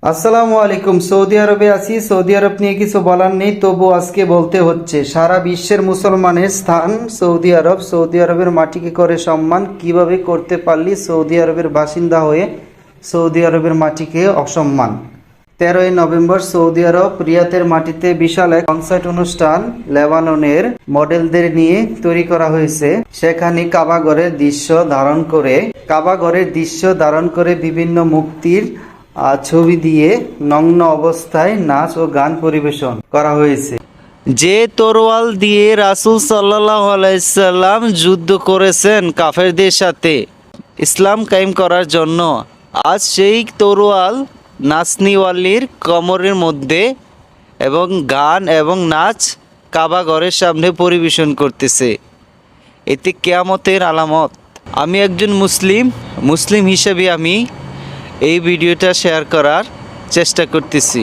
আসসালামু আলাইকুম। সৌদি আরবে আছি। সৌদি আরব নিয়ে কিছু বলার নেই, তবু আজকে বলতে হচ্ছে। সারা বিশ্বের মুসলমানের স্থান সৌদি আরব। সৌদি আরবের মাটিকে করে সম্মান। কিভাবে করতে পারলি সৌদি আরবের বাসিন্দা হয়ে সৌদি আরবের মাটিকে অসম্মান? 13ই নভেম্বর সৌদি আরব রিয়াদের মাটিতে বিশাল এক কনসার্ট অনুষ্ঠান লেবাননের মডেলদের নিয়ে তৈরি করা হয়েছে। সেখানে কাবাঘরের দৃশ্য ধারণ করে বিভিন্ন মুক্তির ছবি দিয়ে নগ্ন অবস্থায় নাচ ও গান পরিবেশন করা হয়েছে। যে তরোয়াল দিয়ে রাসূল সাল্লাল্লাহু আলাইহি সাল্লাম যুদ্ধ করেছেন কাফেরদের সাথে ইসলাম কায়েম করার জন্য, আজ সেই তরোয়াল নাচনিওয়ালির কোমরের মধ্যে এবং গান এবং নাচ কাবা ঘরের সামনে পরিবেশন করতেছে। এতে কিয়ামতের আলামত। আমি একজন মুসলিম হিসেবে আমি এই ভিডিওটা শেয়ার করার চেষ্টা করতেছি।